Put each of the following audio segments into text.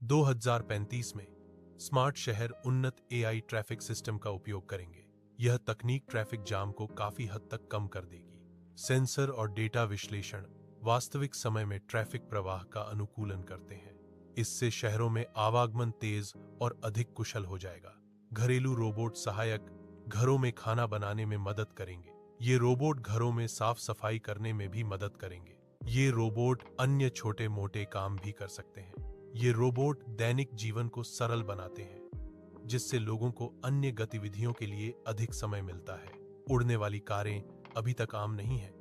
2035 में स्मार्ट शहर उन्नत एआई ट्रैफिक सिस्टम का उपयोग करेंगे। यह तकनीक ट्रैफिक जाम को काफी हद तक कम कर देगी। सेंसर और डेटा विश्लेषण वास्तविक समय में ट्रैफिक प्रवाह का अनुकूलन करते हैं। इससे शहरों में आवागमन तेज और अधिक कुशल हो जाएगा। घरेलू रोबोट सहायक घरों में खाना बनाने में मदद करेंगे। ये रोबोट घरों में साफ सफाई करने में भी मदद करेंगे। ये रोबोट अन्य छोटे मोटे काम भी कर सकते हैं। ये रोबोट दैनिक जीवन को सरल बनाते हैं, जिससे लोगों को अन्य गतिविधियों के लिए अधिक समय मिलता है। उड़ने वाली कारें अभी तक आम नहीं हैं,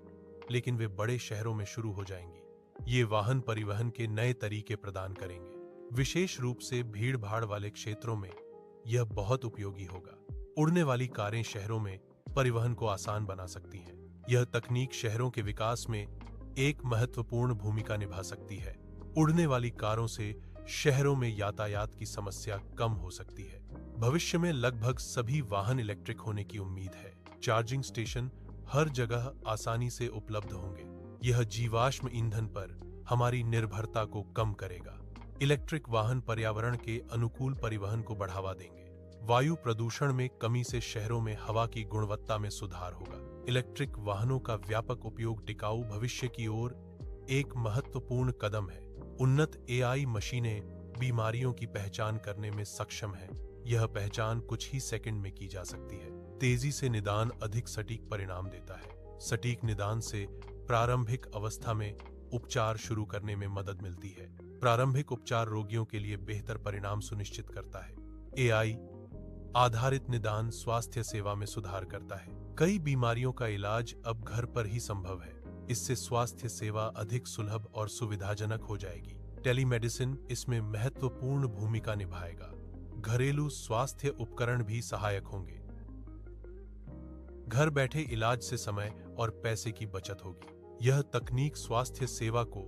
लेकिन वे बड़े शहरों में शुरू हो जाएंगी। ये वाहन परिवहन के नए तरीके प्रदान करेंगे। विशेष रूप से भीड़ भाड़ वाले क्षेत्रों में यह बहुत उपयोगी होगा। उड़ने वाली कारें शहरों में परिवहन को आसान बना सकती हैं। यह तकनीक शहरों के विकास में एक महत्वपूर्ण भूमिका निभा सकती है। उड़ने वाली कारों से शहरों में यातायात की समस्या कम हो सकती है। भविष्य में लगभग सभी वाहन इलेक्ट्रिक होने की उम्मीद है। चार्जिंग स्टेशन हर जगह आसानी से उपलब्ध होंगे। यह जीवाश्म ईंधन पर हमारी निर्भरता को कम करेगा। इलेक्ट्रिक वाहन पर्यावरण के अनुकूल परिवहन को बढ़ावा देंगे। वायु प्रदूषण में कमी से शहरों में हवा की गुणवत्ता में सुधार होगा। इलेक्ट्रिक वाहनों का व्यापक उपयोग टिकाऊ भविष्य की ओर एक महत्वपूर्ण कदम है। उन्नत एआई मशीनें बीमारियों की पहचान करने में सक्षम हैं। यह पहचान कुछ ही सेकंड में की जा सकती है। तेजी से निदान अधिक सटीक परिणाम देता है। सटीक निदान से प्रारंभिक अवस्था में उपचार शुरू करने में मदद मिलती है। प्रारंभिक उपचार रोगियों के लिए बेहतर परिणाम सुनिश्चित करता है। एआई आधारित निदान स्वास्थ्य सेवा में सुधार करता है। कई बीमारियों का इलाज अब घर पर ही संभव है। इससे स्वास्थ्य सेवा अधिक सुलभ और सुविधाजनक हो जाएगी। टेलीमेडिसिन इसमें महत्वपूर्ण भूमिका निभाएगा। घरेलू स्वास्थ्य उपकरण भी सहायक होंगे। घर बैठे इलाज से समय और पैसे की बचत होगी। यह तकनीक स्वास्थ्य सेवा को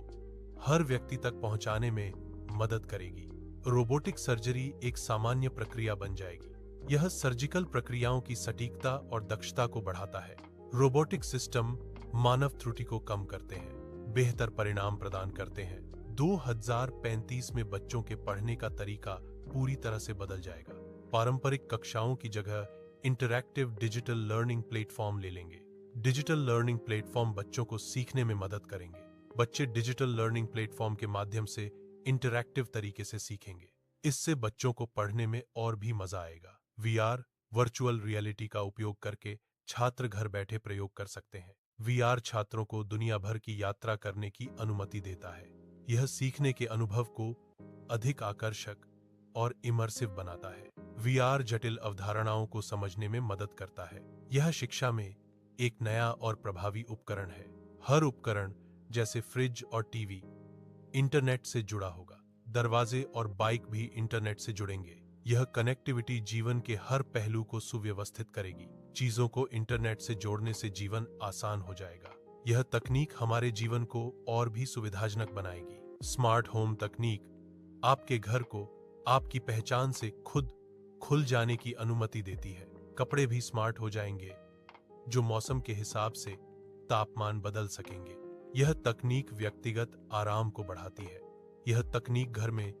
हर व्यक्ति तक पहुंचाने में मदद करेगी। रोबोटिक सर्जरी एक सामान्य प्रक्रिया बन जाएगी। यह सर्जिकल प्रक्रियाओं की सटीकता और दक्षता को बढ़ाता है। रोबोटिक सिस्टम मानव त्रुटि को कम करते हैं, बेहतर परिणाम प्रदान करते हैं। 2035 में बच्चों के पढ़ने का तरीका पूरी तरह से बदल जाएगा। पारंपरिक कक्षाओं की जगह इंटरैक्टिव डिजिटल लर्निंग प्लेटफॉर्म ले लेंगे। डिजिटल लर्निंग प्लेटफॉर्म बच्चों को सीखने में मदद करेंगे। बच्चे डिजिटल लर्निंग प्लेटफॉर्म के माध्यम से इंटरैक्टिव तरीके से सीखेंगे। इससे बच्चों को पढ़ने में और भी मजा आएगा। वीआर वर्चुअल रियलिटी का उपयोग करके छात्र घर बैठे प्रयोग कर सकते हैं। वीआर छात्रों को दुनिया भर की यात्रा करने की अनुमति देता है। यह सीखने के अनुभव को अधिक आकर्षक और इमर्सिव बनाता है। वीआर जटिल अवधारणाओं को समझने में मदद करता है। यह शिक्षा में एक नया और प्रभावी उपकरण है। हर उपकरण जैसे फ्रिज और टीवी इंटरनेट से जुड़ा होगा। दरवाजे और बाइक भी इंटरनेट से जुड़ेंगे। यह कनेक्टिविटी जीवन के हर पहलू को सुव्यवस्थित करेगी। चीजों को इंटरनेट से जोड़ने से जीवन आसान हो जाएगा। यह तकनीक हमारे जीवन को और भी सुविधाजनक बनाएगी। स्मार्ट होम तकनीक आपके घर को आपकी पहचान से खुद खुल जाने की अनुमति देती है। कपड़े भी स्मार्ट हो जाएंगे, जो मौसम के हिसाब से तापमान बदल सकेंगे। यह तकनीक व्यक्तिगत आराम को बढ़ाती है। यह तकनीक घर में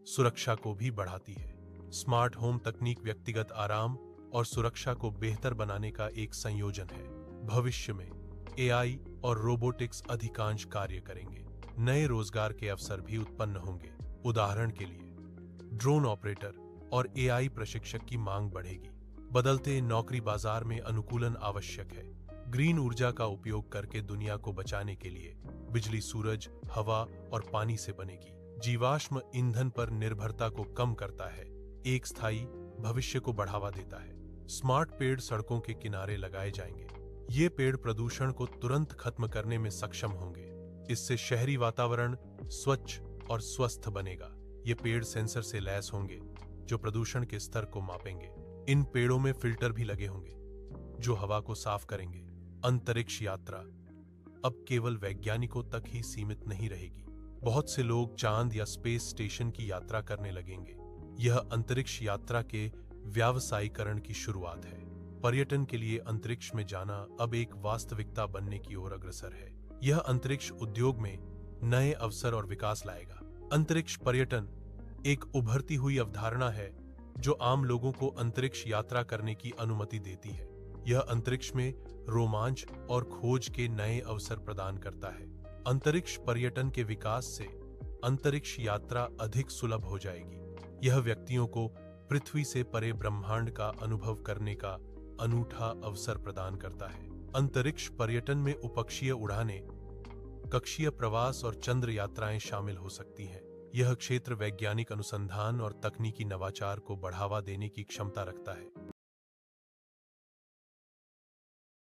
सुरक्षा को भी बढ़ाती है। स्मार्ट होम तकनीक व्यक्तिगत आराम और सुरक्षा को बेहतर बनाने का एक संयोजन है। भविष्य में एआई और रोबोटिक्स अधिकांश कार्य करेंगे। नए रोजगार के अवसर भी उत्पन्न होंगे। उदाहरण के लिए ड्रोन ऑपरेटर और एआई प्रशिक्षक की मांग बढ़ेगी। बदलते नौकरी बाजार में अनुकूलन आवश्यक है। ग्रीन ऊर्जा का उपयोग करके दुनिया को बचाने के लिए बिजली सूरज, हवा और पानी से बनेगी। जीवाश्म ईंधन पर निर्भरता को कम करता है, एक स्थायी भविष्य को बढ़ावा देता है। स्मार्ट पेड़ सड़कों के किनारे लगाए जाएंगे। ये पेड़ प्रदूषण को तुरंत खत्म करने में सक्षम होंगे। इससे शहरी वातावरण स्वच्छ और स्वस्थ बनेगा। ये पेड़ सेंसर से लैस होंगे, जो प्रदूषण के स्तर को मापेंगे। इन पेड़ों में फिल्टर भी लगे होंगे, जो हवा को साफ करेंगे। अंतरिक्ष यात्रा अब केवल वैज्ञानिकों तक ही सीमित नहीं रहेगी। बहुत से लोग चांद या स्पेस स्टेशन की यात्रा करने लगेंगे। यह अंतरिक्ष यात्रा के व्यावसायीकरण की शुरुआत है। पर्यटन के लिए अंतरिक्ष में जाना अब एक वास्तविकता बनने की ओर अग्रसर है। यह अंतरिक्ष उद्योग में नए अवसर और विकास लाएगा। अंतरिक्ष पर्यटन एक उभरती हुई अवधारणा है जो आम लोगों को अंतरिक्ष यात्रा करने की अनुमति देती है। यह अंतरिक्ष में रोमांच और खोज के नए अवसर प्रदान करता है। अंतरिक्ष पर्यटन के विकास से अंतरिक्ष यात्रा अधिक सुलभ हो जाएगी। यह व्यक्तियों को पृथ्वी से परे ब्रह्मांड का अनुभव करने का अनूठा अवसर प्रदान करता है। अंतरिक्ष पर्यटन में उपक्षीय उड़ानें, कक्षीय प्रवास और चंद्र यात्राएं शामिल हो सकती हैं। यह क्षेत्र वैज्ञानिक अनुसंधान और तकनीकी नवाचार को बढ़ावा देने की क्षमता रखता है।